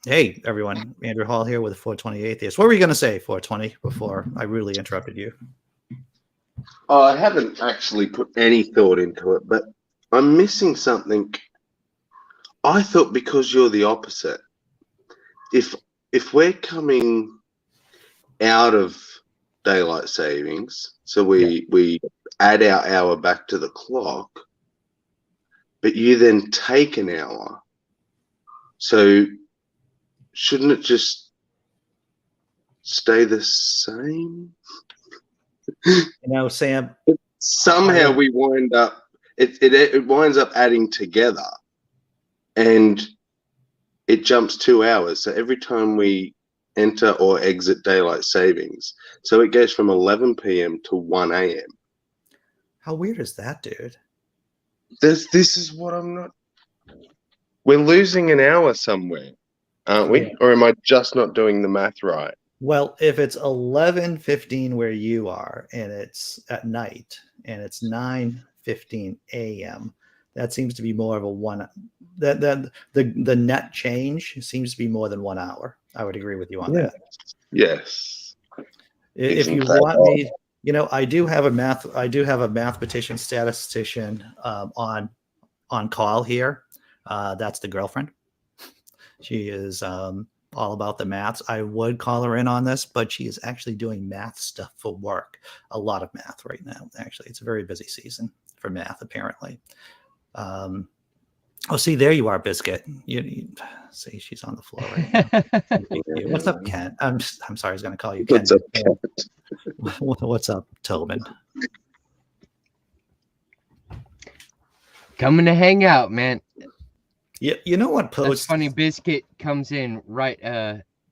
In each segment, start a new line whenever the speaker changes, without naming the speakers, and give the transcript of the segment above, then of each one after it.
Hey, everyone. Andrew Hall here with 420 Atheists. What were you going to say, 420, before I rudely interrupted you?
Oh, I haven't actually put any thought into it, but I'm missing something. I thought because you're the opposite, if if we're coming out of daylight savings, so we add our hour back to the clock, but you then take an hour, so shouldn't it just stay the same?
Sam,
Somehow we wind up it winds up adding together, and it jumps 2 hours. So every time we enter or exit daylight savings, so it goes from 11 p.m. to 1 a.m.
how weird is that, dude?
This is what I'm not. We're losing an hour somewhere, aren't we?
Yeah.
Or am I just not doing the math right?
Well, if it's 11:15 where you are and it's at night and it's 9:15 a.m., that seems to be more of a one that the net change seems to be more than 1 hour. I would agree with you on that.
Yes.
If you want me, I do have a mathematician statistician on call here. That's the girlfriend. She is all about the maths. I would call her in on this, but she is actually doing math stuff for work. A lot of math right now. Actually, it's a very busy season for math, apparently. See, there you are, Biscuit. You see, she's on the floor right now. What's up, Ken? I'm sorry, I was going to call you Ken.
What's up, Ken?
What's up, Tobin?
Coming to hang out, man.
Yeah, you know what post?
That's funny. Biscuit comes in right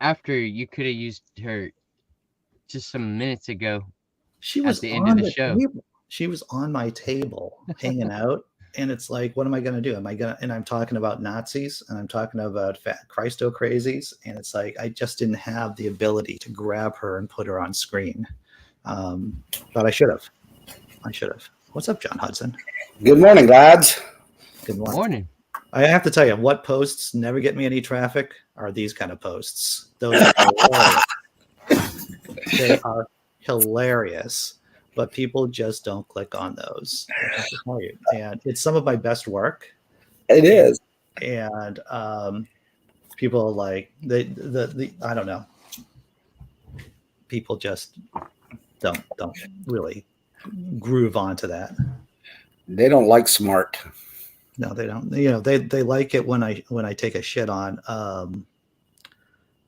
after you could have used her just some minutes ago.
She was
at the end of the show.
Table. She was on my table hanging out, and it's like, what am I going to do? And I'm talking about Nazis, and I'm talking about fat Christo crazies, and it's like I just didn't have the ability to grab her and put her on screen, but I should have. What's up, John Hudson?
Good morning, lads.
Good morning.
Morning.
I have to tell you, what posts never get me any traffic are these kind of posts. Those are hilarious. They are hilarious, but people just don't click on those. And it's some of my best work.
It is.
And people like the I don't know. People just don't really groove onto that.
They don't like smart.
No, they don't. They like it when I take a shit on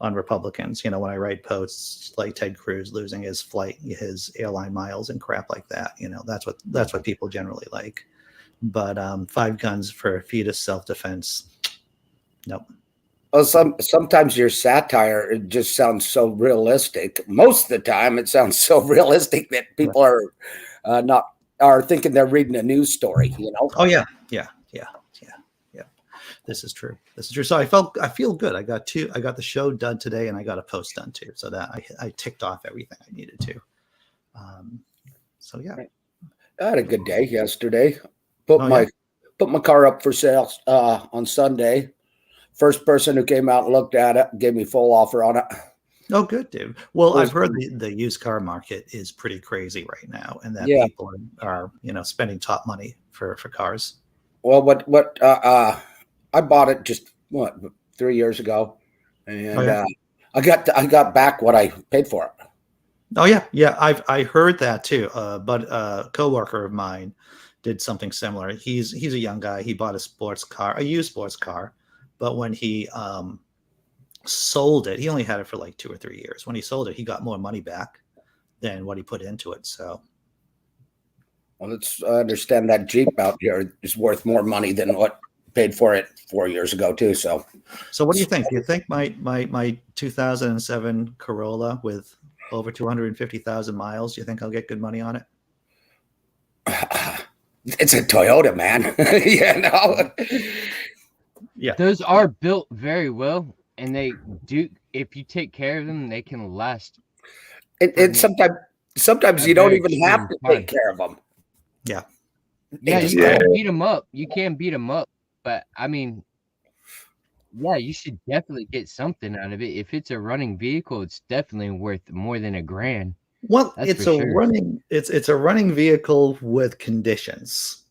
Republicans. When I write posts like Ted Cruz losing his airline miles and crap like that. That's what people generally like. But 5 guns for a fetus self-defense. Nope.
Well, sometimes your satire, it just sounds so realistic. Most of the time, it sounds so realistic that people are thinking they're reading a news story.
Oh yeah. This is true. So I feel good. I got the show done today, and I got a post done too. So that I ticked off everything I needed to. So yeah,
I had a good day yesterday. Put my car up for sale on Sunday. First person who came out and looked at it gave me full offer on it.
Oh, good, dude. Well, I've heard the used car market is pretty crazy right now, and that people are spending top money for cars.
Well, I bought it just 3 years ago, and I got back what I paid for it.
Oh yeah. I heard that too. But a coworker of mine did something similar. He's a young guy. He bought a used sports car, but when he sold it, he only had it for like 2 or 3 years. When he sold it, he got more money back than what he put into it. So,
well, I understand that Jeep out here is worth more money than what paid for it 4 years ago too. So
what do you think? Do you think my 2007 Corolla with over 250,000 miles, do you think I'll get good money on it?
It's a Toyota, man.
Yeah.
Those are built very well, and they do. If you take care of them, they can last.
And sometimes you don't even have to take care of them.
Yeah.
Yeah, you can beat them up. But I mean, Yeah, you should definitely get something out of it. If it's a running vehicle, it's definitely worth more than $1,000.
Well,
That's for sure.
it's a running vehicle with conditions.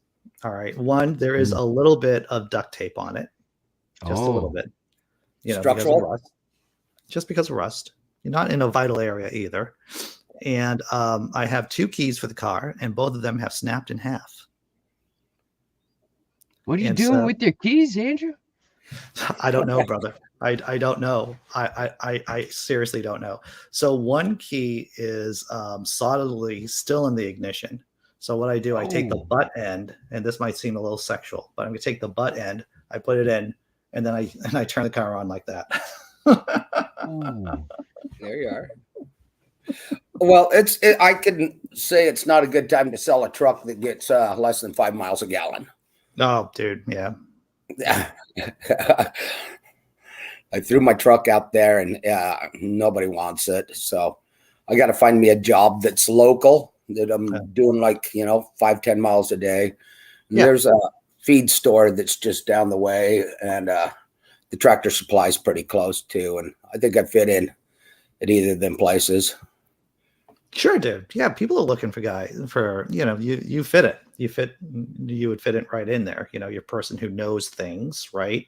All right. One, there is a little bit of duct tape on it, just a little
Oh,
bit, because of
Structural.
rust. Just because of rust. You're not in a vital area either. And I have 2 keys for the car, and both of them have snapped in half.
what are you
And
doing
so
with your keys, Andrew?
I don't know, brother. I don't know. I seriously don't know. So one key is solidly still in the ignition. So what I do, I take the
Oh.
butt end, and this might seem a little sexual, but I'm gonna take the butt end, I put it in, and then I turn the car on like that.
Ooh.
There you are. Well, I can say it's not a good time to sell a truck that gets less than 5 miles a gallon.
Oh, dude, yeah.
I threw my truck out there, and nobody wants it. So I got to find me a job that's local, that I'm doing 5-10 miles a day. And
Yeah.
there's a feed store that's just down the way, and the Tractor Supply is pretty close too. And I think I fit in at either of them places.
Sure, dude. Yeah, people are looking for you fit it. You would fit it right in there. You're a person who knows things, right?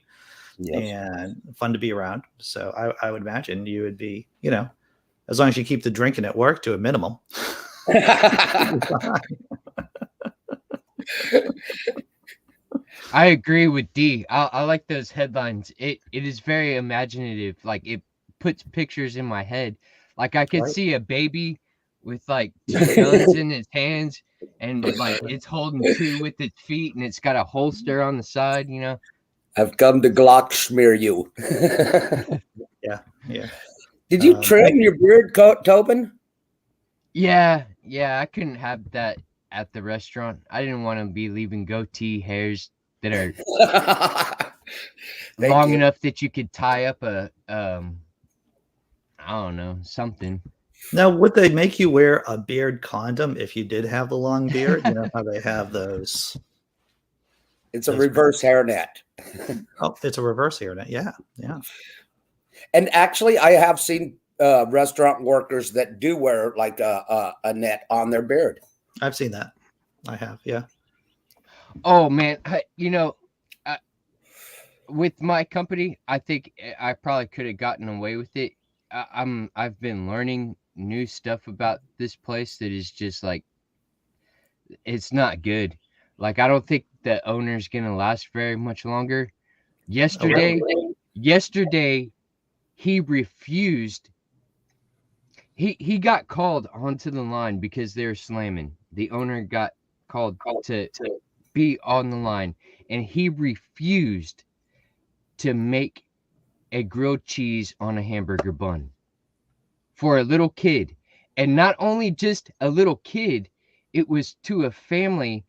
Yes.
And fun to be around. So I would imagine you would be, as long as you keep the drinking at work to a minimum.
I agree with D. I like those headlines. It is very imaginative. Like, it puts pictures in my head. Like, I could see a baby with 2 guns in its hands, and it's holding 2 with its feet, and it's got a holster on the side.
I've come to Glock smear you.
Yeah.
Did you trim your beard, Tobin?
Yeah. I couldn't have that at the restaurant. I didn't want to be leaving goatee hairs that are long enough that you could tie up a I don't know, something.
Now, would they make you wear a beard condom if you did have the long beard? You know how they have those.
It's a reverse hairnet.
Oh, it's a reverse hairnet. Yeah.
And actually, I have seen restaurant workers that do wear a net on their beard.
I've seen that. I have. Yeah.
Oh man, with my company, I think I probably could have gotten away with it. I've been learning new stuff about this place that is just it's not good. I don't think the owner's gonna last very much longer. Yesterday, he refused. He got called onto the line because they're slamming. The owner got called to be on the line, and he refused to make a grilled cheese on a hamburger bun for a little kid. And not only just a little kid, it was to a family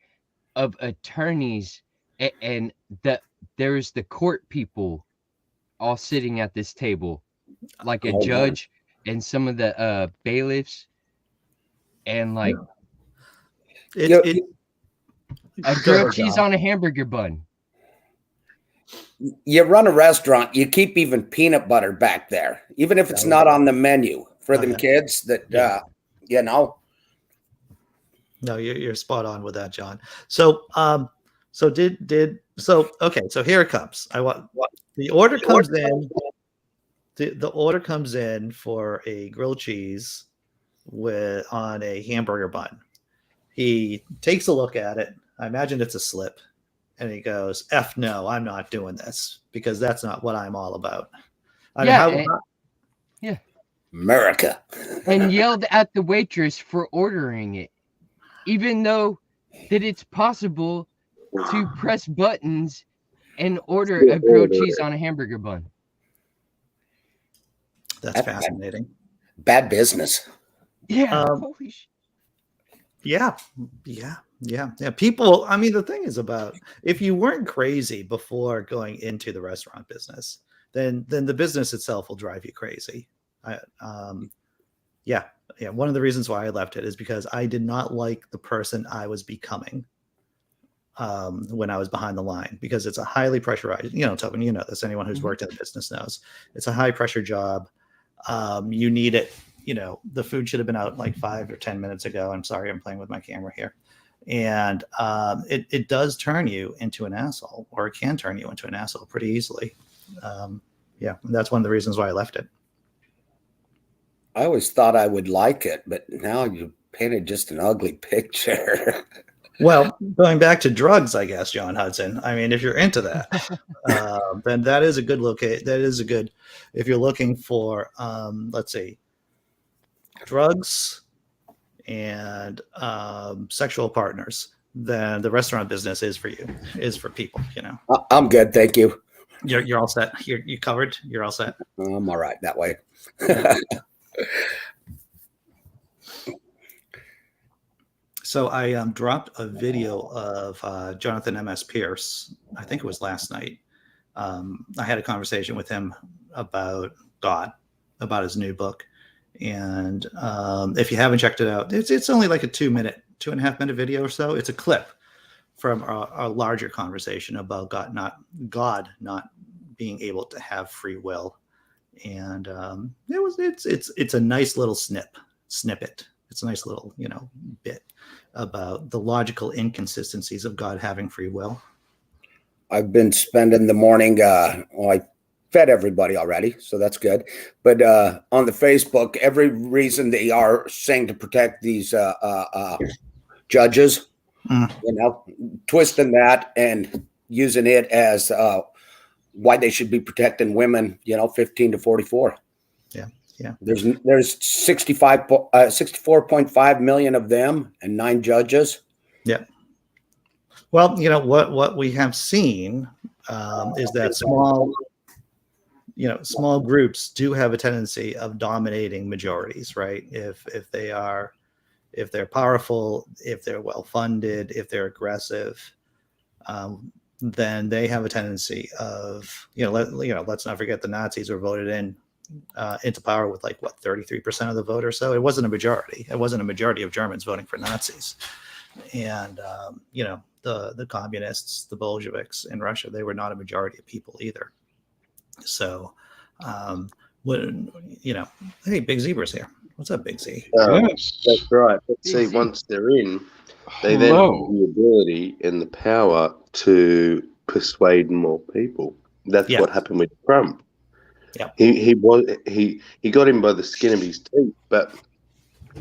of attorneys, and there's the court people all sitting at this table, like a judge and some of the bailiffs, and a grilled cheese on a hamburger bun.
You run a restaurant, you keep even peanut butter back there, even if it's not on the menu for them kids that,
No, you're spot on with that, John. So, okay. So here it comes. The order comes in. The order comes in for a grilled cheese on a hamburger bun. He takes a look at it. I imagine it's a slip. And he goes, F no, I'm not doing this because that's not what I'm all about.
America.
And yelled at the waitress for ordering it, even though that it's possible to press buttons and order a grilled cheese on a hamburger bun.
That's fascinating.
Bad business.
Yeah.
Yeah. People, I mean, the thing is about if you weren't crazy before going into the restaurant business, then the business itself will drive you crazy. One of the reasons why I left it is because I did not like the person I was becoming. when I was behind the line, because it's a highly pressurized, Tobin, you know this, anyone who's worked in the business knows, it's a high pressure job. You need it, the food should have been out like 5 or 10 minutes ago. I'm sorry, I'm playing with my camera here. And it does turn you into an asshole, or it can turn you into an asshole pretty easily. Yeah, that's one of the reasons why I left it.
I always thought I would like it, but now you painted just an ugly picture.
Well, going back to drugs, I guess, John Hudson. I mean, if you're into that, then that is a good location. That is a good, if you're looking for, let's see, drugs and sexual partners, then the restaurant business is for you, is for people,
I'm good, thank you.
You're all set. You're covered. You're all set.
I'm all right that way.
So I dropped a video of Jonathan M.S. Pierce. I think it was last night. I had a conversation with him about God, about his new book. And if you haven't checked it out, it's only like a 2.5 minute video or so. It's a clip from a larger conversation about God not being able to have free will. And it's a nice little snippet. It's a nice little, bit about the logical inconsistencies of God having free will.
I've been spending the morning, I fed everybody already, so that's good. But on the Facebook, every reason they are saying to protect these judges, twisting that and using it as why they should be protecting women, 15 to 44.
Yeah.
There's 64.5 million of them and 9 judges.
Yeah. Well, what we have seen is that small groups do have a tendency of dominating majorities, right? If they're powerful, if they're well funded, if they're aggressive, then they have a tendency of, let's not forget the Nazis were voted into power with 33% of the vote or so. It wasn't a majority. It wasn't a majority of Germans voting for Nazis. And, the communists, the Bolsheviks in Russia, they were not a majority of people either. So, hey, Big Zebra's here. What's up, Big Z?
Yes. That's right. But see, once they're in, they then have the ability and the power to persuade more people. That's what happened with Trump.
Yeah.
He got him by the skin of his teeth, but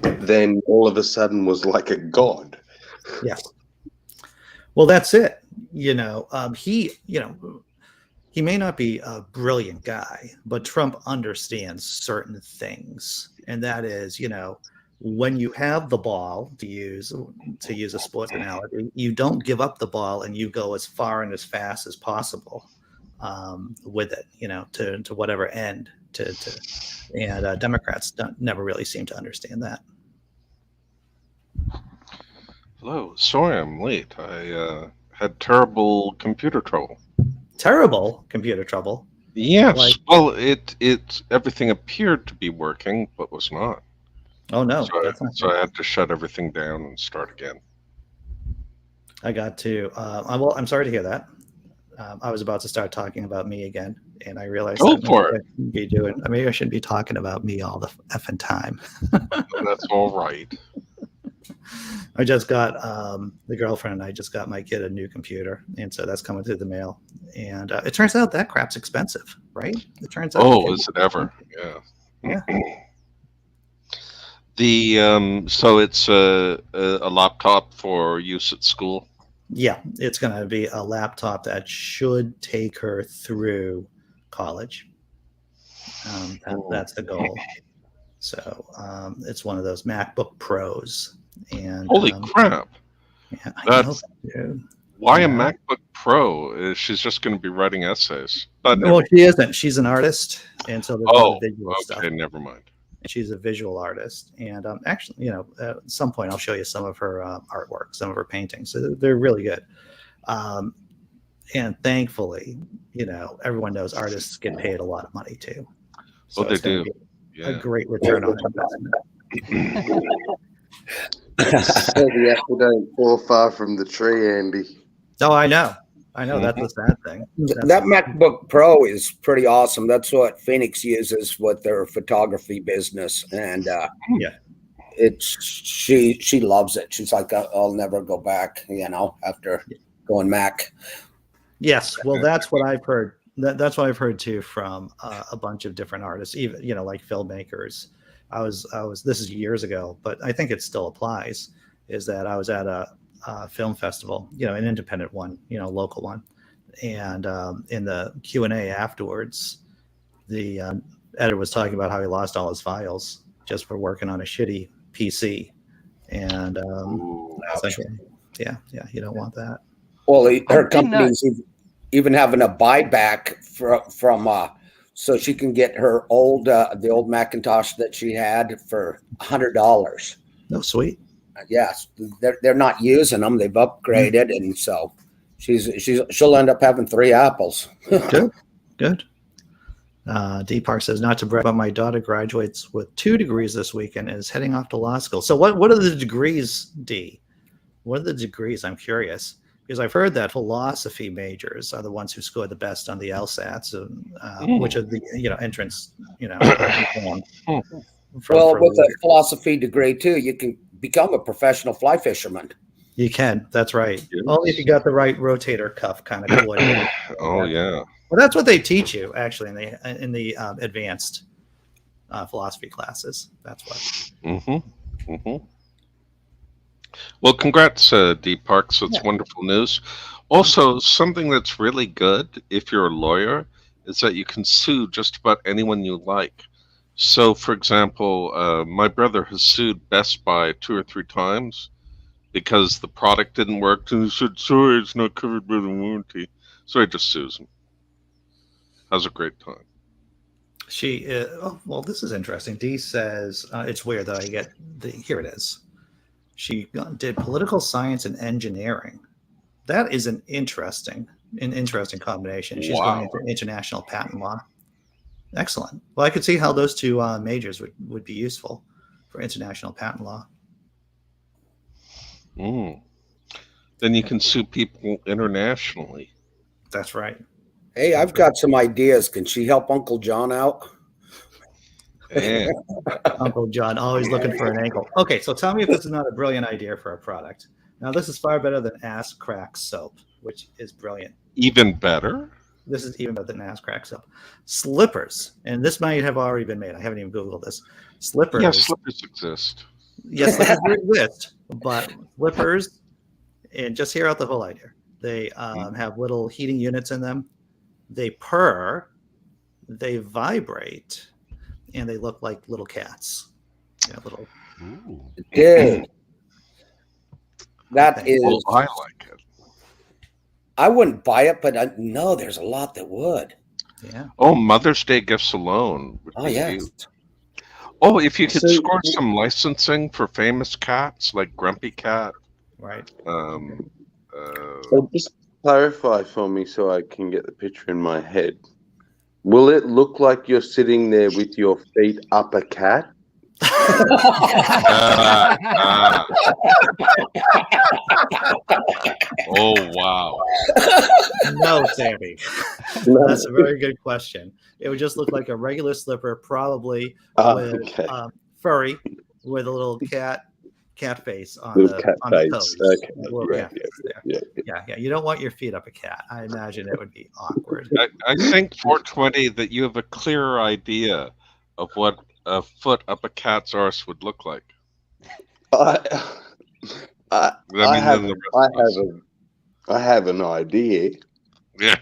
then all of a sudden was like a god.
Yeah. Well, that's it. He may not be a brilliant guy, but Trump understands certain things. And that is, when you have the ball, to use a sports analogy, you don't give up the ball and you go as far and as fast as possible with it, to whatever end. And Democrats never really seem to understand that.
Hello, sorry I'm late. I had terrible computer trouble.
Terrible computer trouble?
Yes. Well, it everything appeared to be working, but was not.
Oh no!
So I had to shut everything down and start again.
I got to. I'm sorry to hear that. I was about to start talking about me again, and I realized maybe I shouldn't be talking about me all the effing time.
That's all right.
I just got the girlfriend and I just got my kid a new computer, and so that's coming through the mail. And it turns out that crap's expensive, right? It turns out.
Oh, is it ever? Yeah. So it's a laptop for use at school.
Yeah, it's going to be a laptop that should take her through college. That's the goal. So it's one of those MacBook Pros. And
holy crap!
Yeah,
why a MacBook Pro? She's just going to be writing essays.
Well, she isn't. She's an artist, and so there's visual stuff.
Never mind.
She's a visual artist, and actually, at some point I'll show you some of her artwork, some of her paintings. So they're really good. And thankfully, everyone knows artists get paid a lot of money too. So
they do.
A great return on investment.
So the apple don't fall far from the tree, Andy.
Oh, I know. That's the sad thing.
That MacBook Pro is pretty awesome. That's what Phoenix uses with their photography business, and she loves it. She's like, I'll never go back, after going Mac.
Yes, well, that's what I've heard. That's what I've heard too from a bunch of different artists, even like filmmakers. I was. This is years ago, but I think it still applies. Is that I was at a film festival, an independent one, local one, and in the Q&A afterwards, the editor was talking about how he lost all his files just for working on a shitty PC, and like, yeah, you don't want that.
Well, her company's even having a buyback from so she can get her the old Macintosh that she had for $100.
No, sweet.
Yes, they're not using them. They've upgraded, and so she'll end up having 3 Apples.
Good. D Park says, not to brag, but my daughter graduates with 2 degrees this weekend and is heading off to law school. So what are the degrees, D? What are the degrees? I'm curious, because I've heard that philosophy majors are the ones who score the best on the LSATs, which are the entrance.
Well, with a philosophy degree too, you can become a professional fly fisherman.
You can. That's right. Yes. Only if you got the right rotator cuff kind of coordination.
Oh yeah.
Well, that's what they teach you actually in the advanced philosophy classes. That's what.
Well, congrats, D Parks. It's wonderful news. Also, something that's really good if you're a lawyer is that you can sue just about anyone you like. So, for example, my brother has sued Best Buy 2 or 3 times because the product didn't work, and he said, sorry, it's not covered by the warranty. So he just sues him. Has a great time.
Well, this is interesting. Dee says, it's weird that I get here it is. She did political science and engineering. That is an interesting combination. She's going into international patent law. Excellent. Well, I could see how those 2 majors would be useful for international patent law.
Then you can sue people internationally.
That's right.
Hey, I've got some ideas. Can she help Uncle John out?
Yeah.
Uncle John, always looking for an ankle. Okay, so tell me if this is not a brilliant idea for a product. Now, this is far better than Ass Crack Soap, which is brilliant.
Even better?
This is even better than Ass Crack Soap. Slippers, and this might have already been made. I haven't even Googled this. Slippers.
Yeah, slippers exist.
Yes, slippers exist, but slippers, and just hear out the whole idea. They have little heating units in them. They purr, they vibrate, and they look like little cats. Yeah, little.
Dude, that is.
Oh, I like it.
I wouldn't buy it, but I know there's a lot that would.
Yeah.
Oh, Mother's Day gifts alone.
Yes.
Oh, if you could score some licensing for famous cats like Grumpy Cat.
Right.
So just clarify for me so I can get the picture in my head. Will it look like you're sitting there with your feet up a cat?
Oh, wow.
No, Sammy. That's a very good question. It would just look like a regular slipper, probably with furry, with a little cat face on the toes.
Okay.
Little cat face there. Yeah. You don't want your feet up a cat. I imagine it would be awkward.
I think 420 that you have a clearer idea of what a foot up a cat's arse would look like.
I have an idea.
Yeah.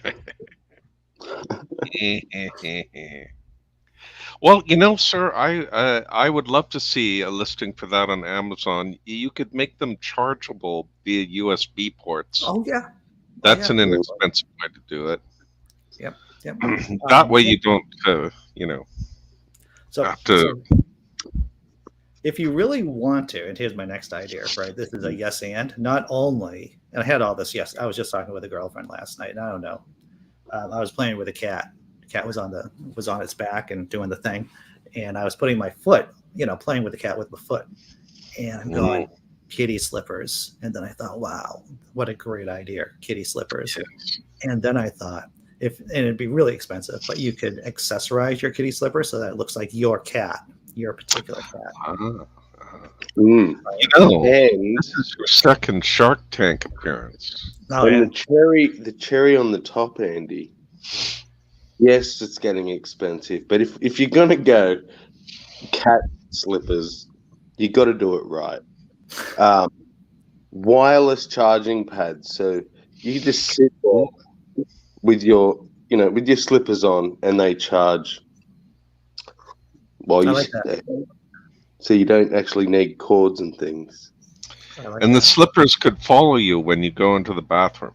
Well, sir, I would love to see a listing for that on Amazon. You could make them chargeable via USB ports.
Oh yeah,
that's an inexpensive way to do it.
Yep.
That way you don't, have to.
So if you really want to, and here's my next idea, right? This is a yes and. Not only, and I had all this. Yes, I was just talking with a girlfriend last night, and I don't know. I was playing with a cat. The cat was on its back and doing the thing, and I was putting my foot, playing with the cat with my foot, and I'm going, kitty slippers. And then I thought, wow, what a great idea, kitty slippers.
Yes.
And then I thought, and it'd be really expensive, but you could accessorize your kitty slipper so that it looks like your cat, your particular cat.
Mm.
You know,
And
this is your second Shark Tank appearance.
Oh,
and
yeah.
the cherry on the top, Andy. Yes, it's getting expensive, but if you're gonna go cat slippers, you got to do it right. Wireless charging pads, so you just sit there with your slippers on, and they charge while
I
you
like
sit
that.
there. So you don't actually need cords and things.
I like
And the
that.
slippers could follow you when you go into the bathroom.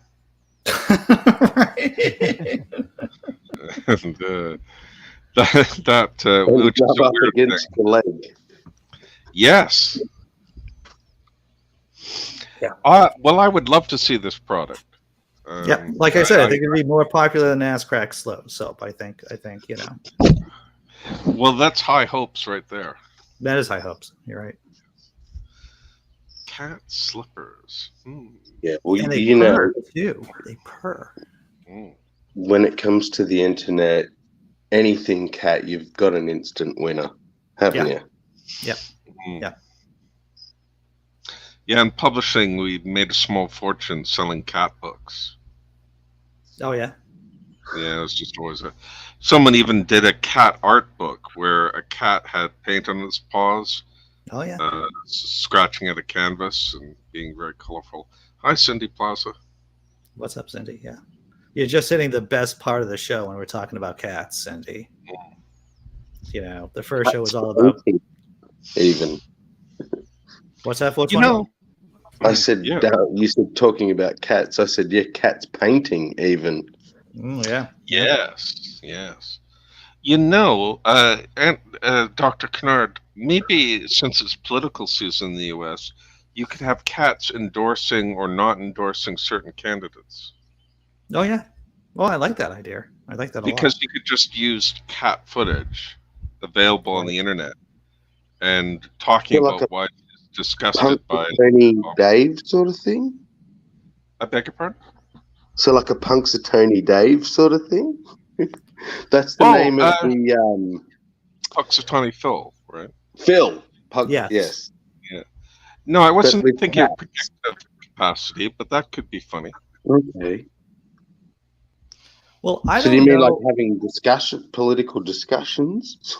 Right.
And which
And
is
rub
a
up
weird
against
thing.
the leg.
Yes.
Yeah.
Well, I would love to see this product.
Yeah, like I said, I think it'd be more popular than ass crack soap. I think,
Well, that's high hopes right there.
that is high hopes. You're right.
Cat slippers.
Yeah, well,
And they
you know,
purr too. They purr.
when it comes to the internet, anything cat, you've got an instant winner, haven't you?
Yep.
Yeah, in publishing, we made a small fortune selling cat books.
Oh yeah.
Yeah, it was just always someone even did a cat art book where a cat had paint on its paws,
Oh yeah.
scratching at a canvas and being very colorful. Hi, Cindy Plaza.
What's up, Cindy? Yeah. You're just hitting the best part of the show when we're talking about cats, Cindy. The first show was all about.
Even.
What's that? What's
You
funny?
know,
I said,
yeah.
you said talking about cats. I said, yeah, cats painting even.
Yeah.
Yes. And Dr. Kennard, maybe since it's political season in the U.S., you could have cats endorsing or not endorsing certain candidates.
Oh yeah. Well, I like that idea. I like that a lot.
Because you could just use cat footage available on the internet and talking
Feel like
about why it's disgusted by.
Punxsutawney Dave sort of thing?
I beg your pardon?
So like a Punxsutawney Dave sort of thing? That's the name of the
Punxsutawney Phil, right?
Phil.
Yes.
Yes.
No, I wasn't
with
thinking of
cats.
predictive capacity, but that could be funny.
Okay.
Well, I
So
don't
do you mean
know.
like having political discussions?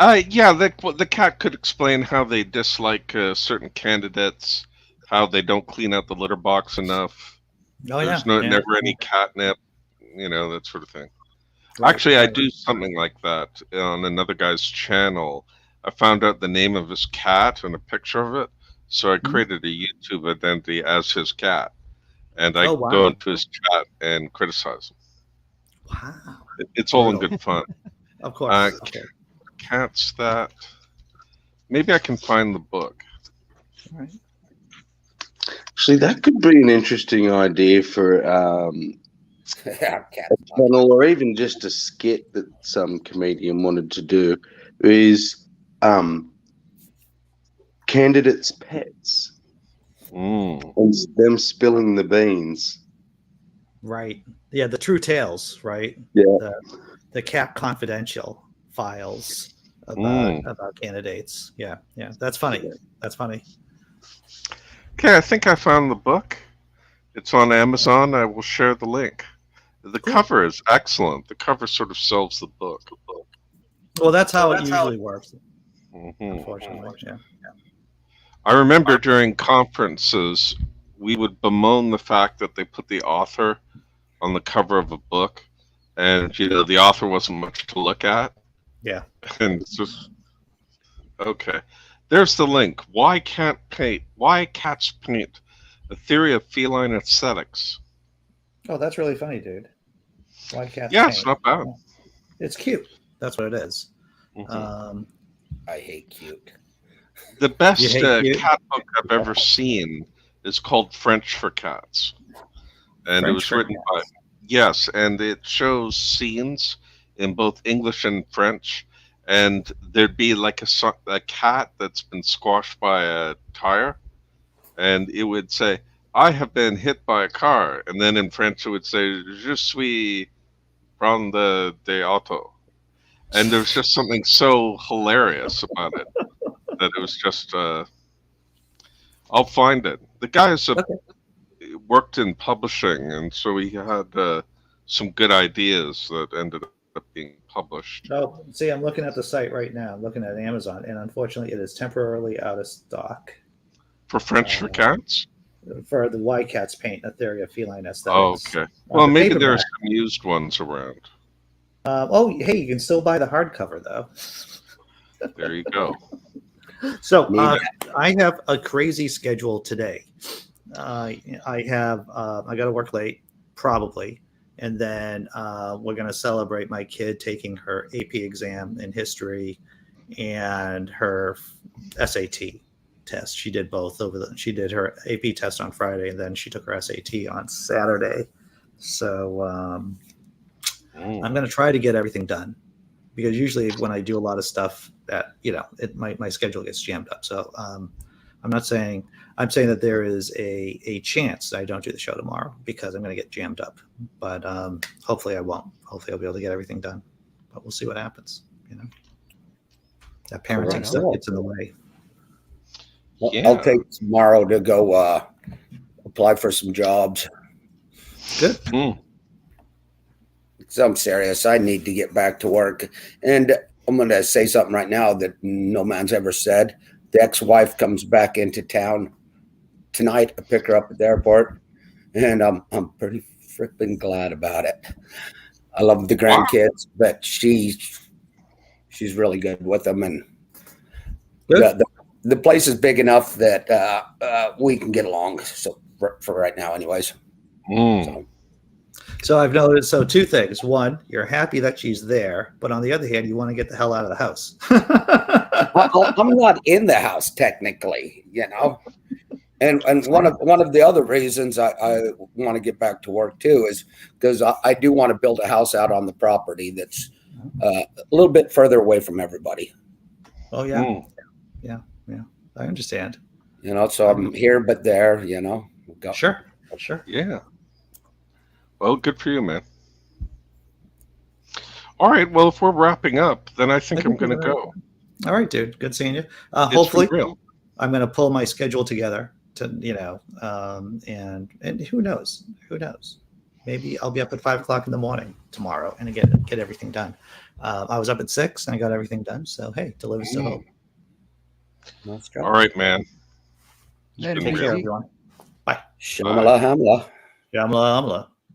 Yeah, the cat could explain how they dislike certain candidates, how they don't clean out the litter box enough.
Oh
There's
yeah.
never any catnip, that sort of thing.
Right,
Actually, I
right.
do something like that on another guy's channel. I found out the name of his cat and a picture of it, so I created a YouTube identity as his cat, and I
Oh, wow.
go into his chat and criticize him.
Wow.
It's all in good fun.
Of course. Okay.
Cats that maybe I can find the book.
All right.
Actually, that could be an interesting idea for
Cat.
channel, or even just a skit that some comedian wanted to do, is candidates' pets and them spilling the beans.
Right. Yeah, the true tales, right?
Yeah.
The Cap Confidential files about candidates. Yeah. That's funny.
Okay, I think I found the book. It's on Amazon. I will share the link. The cover is excellent. The cover sort of sells the book.
Well, that's how it usually works.
Mm-hmm.
Unfortunately. Yeah.
I remember during conferences, we would bemoan the fact that they put the author on the cover of a book, and the author wasn't much to look at.
Yeah.
And it's just okay. There's the link. Why cats paint? A theory of feline aesthetics.
Oh, that's really funny, dude. Why cats?
Yeah,
paint?
it's not bad.
It's cute. That's what it is.
Mm-hmm.
I hate cute.
The best
You hate cute?
cat book I've ever seen is called French for Cats, and it
French
was
for
written by and it shows scenes in both English and French, and there'd be like a cat that's been squashed by a tire, and it would say, "I have been hit by a car," and then in French it would say, "Je suis prendre des autos," and there's just something so hilarious about it that it was just. I'll find it. The guy worked in publishing, and so he had some good ideas that ended up being published.
Oh, see, I'm looking at the site right now. I'm looking at Amazon, and unfortunately, it is temporarily out of stock
For French for cats?
for the Y Cats Paint Etheria Feline
Oh,
Aesthetics.
okay. Well,
The
maybe there are
paperback.
some used ones around.
Oh, hey, you can still buy the hardcover though.
There you go.
So I have a crazy schedule today. I got to work late, probably, and then we're going to celebrate my kid taking her AP exam in history and her SAT test. She did both she did her AP test on Friday, and then she took her SAT on Saturday. So I'm going to try to get everything done, because usually when I do a lot of stuff that, my schedule gets jammed up. So I'm saying that there is a chance that I don't do the show tomorrow because I'm going to get jammed up, but hopefully I won't. Hopefully I'll be able to get everything done, but we'll see what happens. That parenting stuff gets in the way.
Well,
Yeah.
I'll take tomorrow to go apply for some jobs.
Good.
So I'm serious. I need to get back to work. And I'm going to say something right now that no man's ever said. The ex-wife comes back into town tonight. I pick her up at the airport, and I'm pretty freaking glad about it. I love the grandkids, but she's really good with them, and the place is big enough that we can get along. So for right now, anyways.
So I've noticed. So two things. One, you're happy that she's there, but on the other hand, you want to get the hell out of the house.
I'm not in the house technically, and one of the other reasons I want to get back to work too is because I do want to build a house out on the property that's a little bit further away from everybody.
Oh yeah, yeah. I understand.
So I'm here but there.
Sure.
Yeah. Well, good for you, man. All right. Well, if we're wrapping up, then I think I'm going to go.
All right, dude. Good seeing you.
It's
Hopefully,
been real.
I'm going to pull my schedule together to, and who knows? Maybe I'll be up at 5 o'clock in the morning tomorrow and get everything done. I was up at 6 and I got everything done. So hey, delivers to hope.
All right, man.
Take
Take care, everyone. Bye.
Shamala hamla.
Shamla amla.